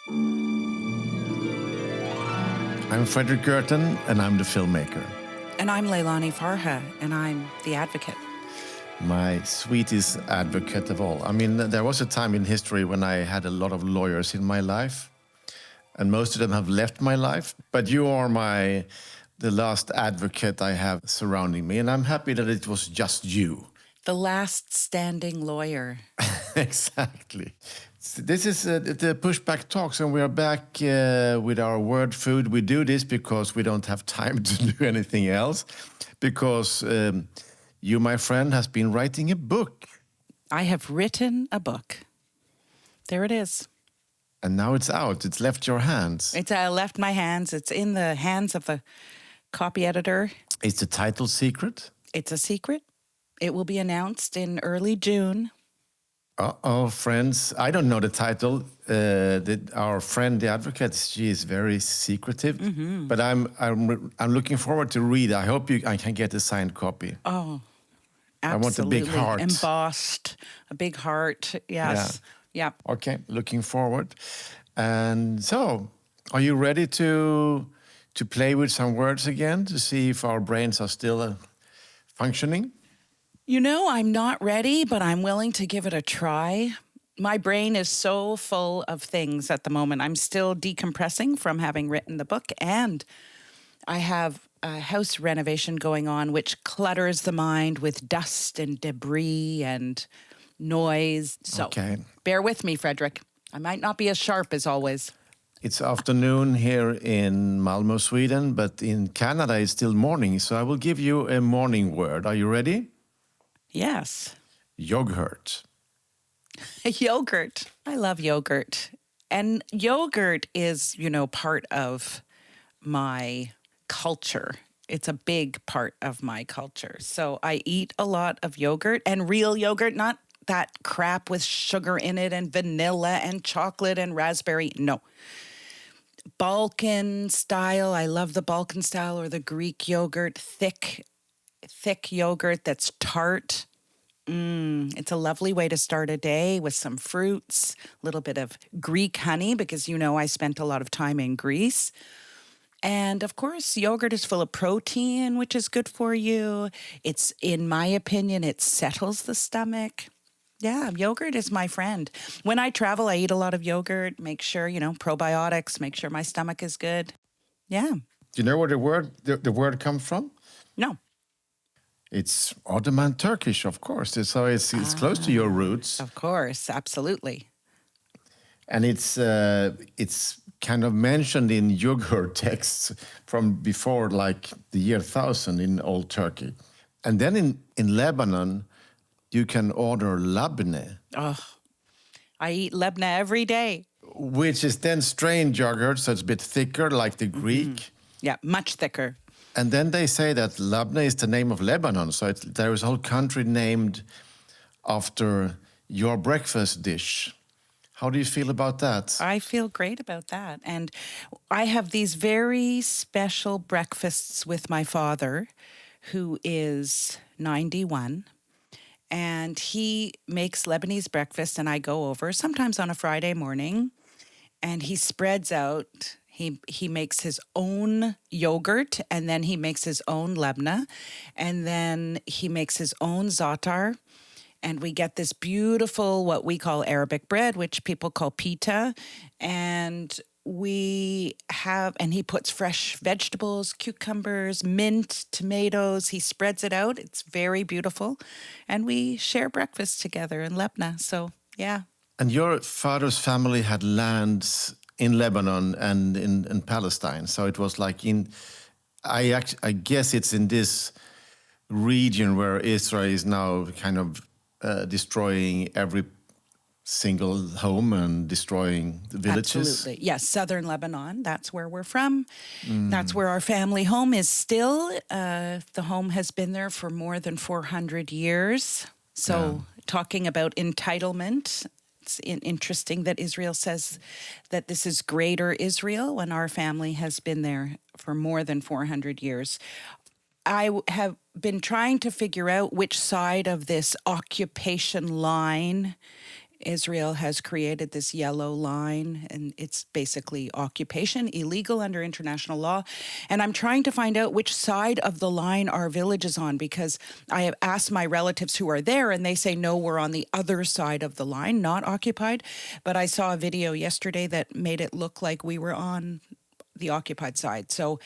I'm Fredrik Leilani, and I'm the filmmaker. And I'm Leilani Farha, and I'm the advocate. My sweetest advocate of all. I mean, there was a time in history when I had a lot of lawyers in my life, and most of them have left my life. But you are the last advocate I have surrounding me, and I'm happy that it was just you. The last standing lawyer. Exactly. This is the Pushback Talks, and we are back with our word food. We do this because we don't have time to do anything else, because you, my friend, has been writing a book. I have written a book. There it is. And now it's out. It's left your hands. It's left my hands. It's in the hands of the copy editor. Is the title secret? It's a secret. It will be announced in early June. Uh-oh, friends. I don't know the title. Our friend, the advocate, she is very secretive. Mm-hmm. But I'm looking forward to read. I hope I can get a signed copy. Oh, absolutely. I want a big heart. Embossed, a big heart. Yes. Yeah. Okay, looking forward. And so, are you ready to play with some words again to see if our brains are still functioning? You know, I'm not ready, but I'm willing to give it a try. My brain is so full of things at the moment. I'm still decompressing from having written the book, and I have a house renovation going on, which clutters the mind with dust and debris and noise. So Bear with me, Fredrik. I might not be as sharp as always. It's afternoon here in Malmö, Sweden, but in Canada it's still morning. So I will give you a morning word. Are you ready? Yes. Yogurt. Yogurt. I love yogurt. And yogurt is, part of my culture. It's a big part of my culture. So I eat a lot of yogurt, and real yogurt, not that crap with sugar in it and vanilla and chocolate and raspberry. No. Balkan style. I love the Balkan style or the Greek yogurt, thick yogurt that's tart. It's a lovely way to start a day with some fruits, a little bit of Greek honey, because I spent a lot of time in Greece. And of course, yogurt is full of protein, which is good for you. It's, in my opinion, it settles the stomach. Yeah, yogurt is my friend. When I travel, I eat a lot of yogurt, make sure, probiotics, make sure my stomach is good. Yeah. Do you know where the word comes from? No. It's Ottoman Turkish, of course. So it's close to your roots. Of course, absolutely. And it's kind of mentioned in yogurt texts from before, like the year 1000 in old Turkey. And then in Lebanon, you can order labne. Oh, I eat labne every day. Which is then strained yogurt, so it's a bit thicker, like the Greek. Mm-hmm. Yeah, much thicker. And then they say that labne is the name of Lebanon. So there is a whole country named after your breakfast dish. How do you feel about that? I feel great about that. And I have these very special breakfasts with my father, who is 91. And he makes Lebanese breakfast, and I go over sometimes on a Friday morning, and he spreads out. He makes his own yogurt, and then he makes his own labne, and then he makes his own za'atar, and we get this beautiful, what we call Arabic bread, which people call pita, and he puts fresh vegetables, cucumbers, mint, tomatoes. He spreads it out. It's very beautiful, and we share breakfast together in Labne. So, yeah. And your father's family had lands in Lebanon and in Palestine. So it was like I guess it's in this region where Israel is now kind of destroying every single home and destroying the villages. Absolutely. Yes, southern Lebanon. That's where we're from. That's where our family home is still. The home has been there for more than 400 years. So talking about entitlement, it's interesting that Israel says that this is greater Israel when our family has been there for more than 400 years. I have been trying to figure out which side of this occupation line Israel has created this yellow line, and it's basically occupation, illegal under international law. And I'm trying to find out which side of the line our village is on, because I have asked my relatives who are there, and they say, no, we're on the other side of the line, not occupied. But I saw a video yesterday that made it look like we were on the occupied side. So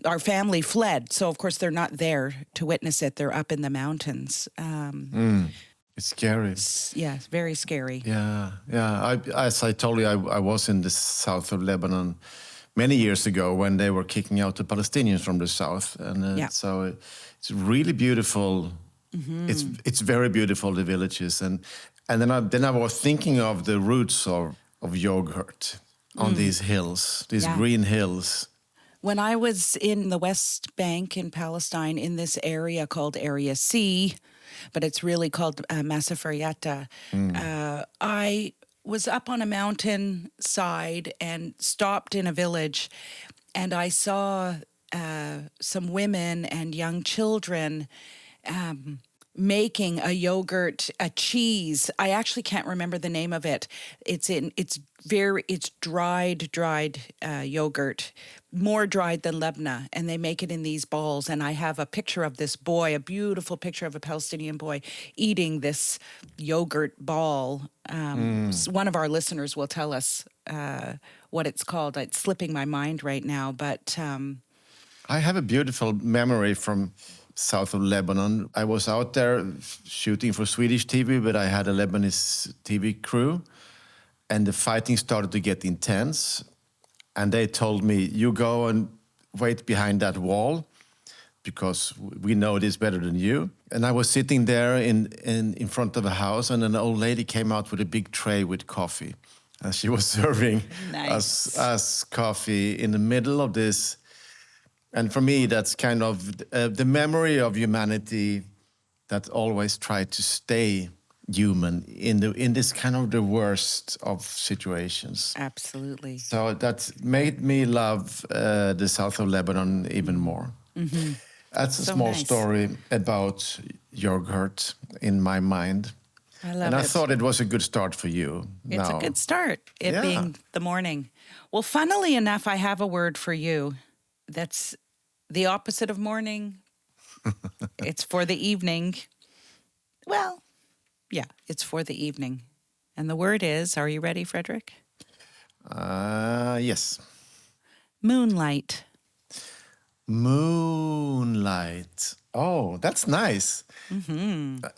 our family fled. So, of course, they're not there to witness it. They're up in the mountains. It's scary. Yeah, it's very scary. Yeah. As I told you, I was in the south of Lebanon many years ago when they were kicking out the Palestinians from the south, and so it's really beautiful. It's very beautiful, the villages, and then I was thinking of the roots of yogurt on these hills, these green hills. When I was in the West Bank in Palestine, in this area called Area C, but it's really called Masafariata, I was up on a mountain side and stopped in a village, and I saw some women and young children making a yogurt, a cheese. I actually can't remember the name of it. It's dried yogurt, more dried than Lebna, and they make it in these balls. And I have a picture of this boy, a beautiful picture of a Palestinian boy eating this yogurt ball. One of our listeners will tell us what it's called. It's slipping my mind right now, but I have a beautiful memory from south of Lebanon. I was out there shooting for Swedish TV, but I had a Lebanese TV crew, and the fighting started to get intense. And they told me, you go and wait behind that wall because we know this better than you. And I was sitting there in front of a house, and an old lady came out with a big tray with coffee. And she was serving us coffee in the middle of this. And for me, that's kind of the memory of humanity that always tried to stay human in this kind of the worst of situations. Absolutely. So that made me love the south of Lebanon even more. That's a small story about yogurt in my mind. I love and I it. thought it was a good start for you. It's a good start, being the morning. Well, funnily enough, I have a word for you. That's the opposite of morning. It's for the evening. Well, yeah, it's for the evening. And the word is, are you ready, Fredrik? Yes. Moonlight. Moonlight. Oh, that's nice.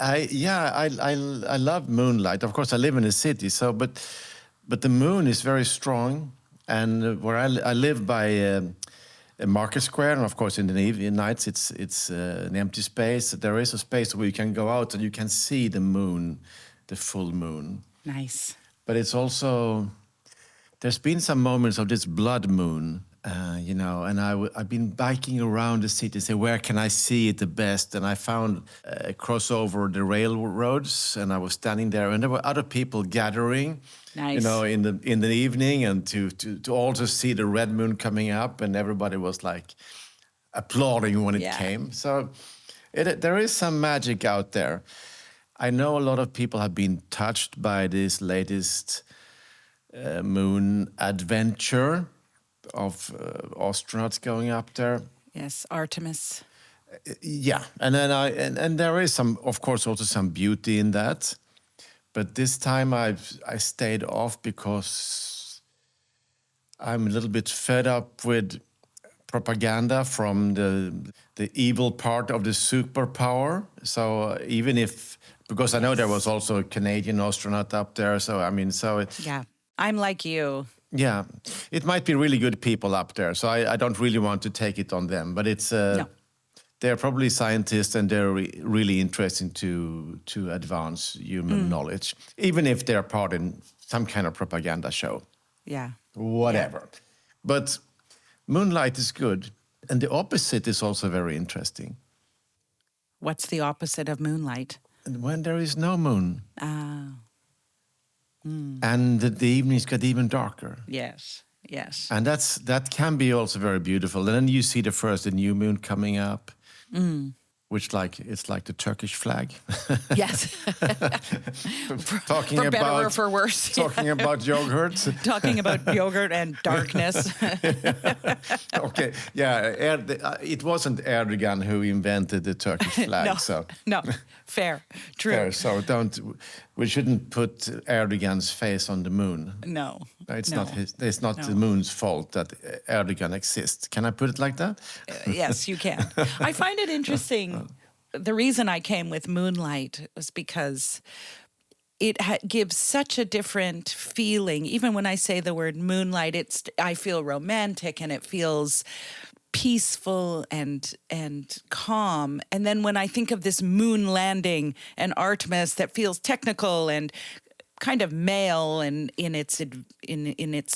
I love moonlight. Of course, I live in a city, but the moon is very strong. And where I live by a market square, and of course in the evening nights it's an empty space. There is a space where you can go out and you can see the moon, the full moon. Nice. But it's also, there's been some moments of this blood moon, and I've been biking around the city, say, where can I see it the best? And I found a crossover the railroads, and I was standing there, and there were other people gathering, Nice. in the evening, and to also see the red moon coming up, and everybody was like applauding when it came. So there is some magic out there. I know a lot of people have been touched by this latest moon adventure of astronauts going up there. Yes, Artemis. Yeah, and then and there is some, of course, also some beauty in that. But this time I stayed off because I'm a little bit fed up with propaganda from the evil part of the superpower. So even if, because I know there was also a Canadian astronaut up there, Yeah, I'm like you. Yeah, it might be really good people up there, so I don't really want to take it on them. But it's No. they're probably scientists, and they're really interesting to advance human knowledge, even if they're part in some kind of propaganda show. Yeah. Whatever. Yeah. But moonlight is good, and the opposite is also very interesting. What's the opposite of moonlight? When there is no moon. Mm. And the evenings get even darker. Yes, yes. And that can be also very beautiful. And then you see the new moon coming up. it's like the Turkish flag. Yes. Talking for better about or for worse. talking about yogurt. Talking about yogurt and darkness. Okay, yeah, it wasn't Erdogan who invented the Turkish flag, No, so no, fair, true. fair. So we shouldn't put Erdogan's face on the moon. No, It's no. not the moon's fault that Erdogan exists. Can I put it like that? Yes, you can. I find it interesting. The reason I came with Moonlight was because it gives such a different feeling. Even when I say the word moonlight, I feel romantic and it feels peaceful and calm. And then when I think of this moon landing and Artemis, that feels technical and kind of male and in its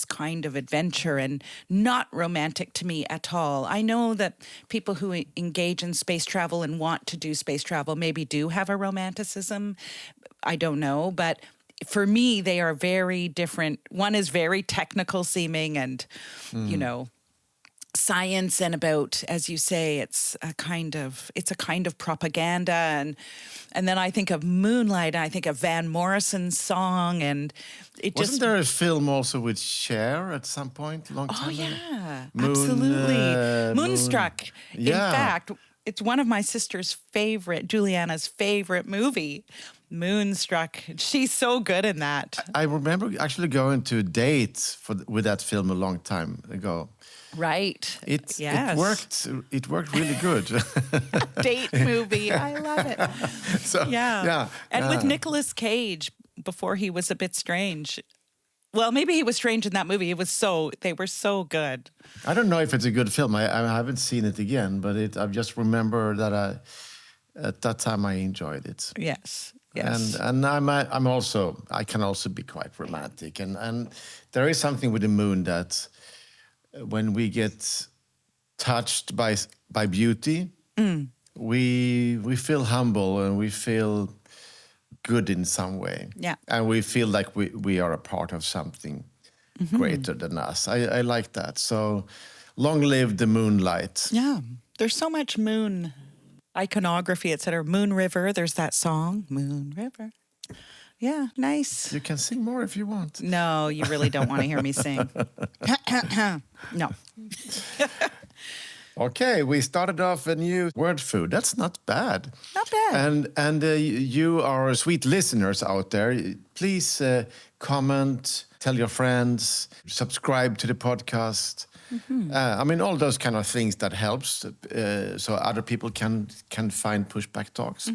kind of adventure and not romantic to me at all. I know that people who engage in space travel and want to do space travel maybe do have a romanticism. I don't know, but for me, they are very different. One is very technical seeming and, science, and about, as you say, it's a kind of propaganda, and then I think of Moonlight, and I think of Van Morrison's song, and Wasn't there a film also with Cher at some point, long time ago? Yeah, absolutely, Moonstruck. Yeah. In fact, it's one of my sister's favorite, Juliana's favorite movie, Moonstruck. She's so good in that. I remember actually going to a date with that film a long time ago. Right. It Yes. It worked really good. Date movie. I love it. So, Yeah. And with Nicolas Cage before he was a bit strange. Well, maybe he was strange in that movie. They were so good. I don't know if it's a good film. I haven't seen it again, but I just remember that at that time I enjoyed it. Yes. Yes. And I can also be quite romantic, and there is something with the moon that when we get touched by beauty, we feel humble and we feel good in some way. Yeah. And we feel like we are a part of something greater than us. I like that. So long live the moonlight. Yeah. There's so much moon iconography, etc. Moon River, there's that song, Moon River. Yeah, nice. You can sing more if you want. No, you really don't want to hear me sing. No. Okay, we started off a new word food. That's not bad. Not bad. And you are sweet listeners out there. Please comment, tell your friends, subscribe to the podcast. All those kind of things that helps, so other people can find Pushback Talks.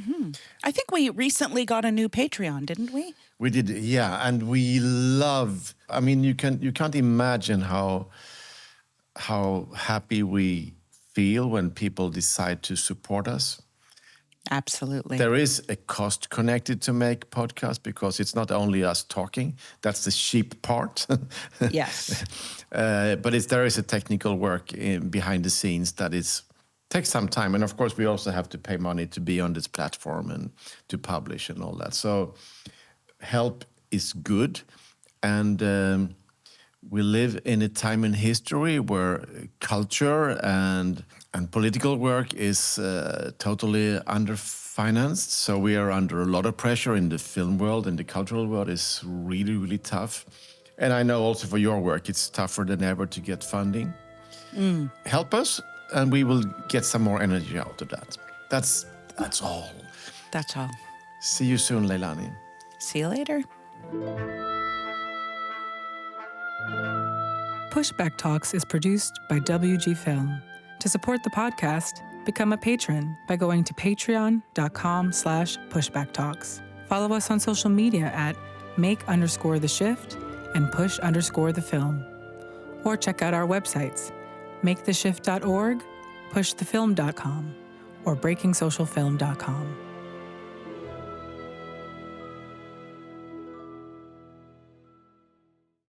I think we recently got a new Patreon, didn't we? We did, yeah, and we love. You can't imagine how happy we feel when people decide to support us. Absolutely. There is a cost connected to make podcasts because it's not only us talking. That's the cheap part. Yes. But there is a technical work behind the scenes that takes some time. And of course, we also have to pay money to be on this platform and to publish and all that. So help is good. And we live in a time in history where culture and political work is totally underfinanced. So we are under a lot of pressure in the film world, and the cultural world is really, really tough. And I know also for your work, it's tougher than ever to get funding. Help us, and we will get some more energy out of that. That's all. That's all. See you soon, Leilani. See you later. Pushback Talks is produced by WG Film. To support the podcast, become a patron by going to patreon.com/pushbacktalks. Follow us on social media at make_the_shift and push_the_film. Or check out our websites, maketheshift.org, pushthefilm.com, or breakingsocialfilm.com.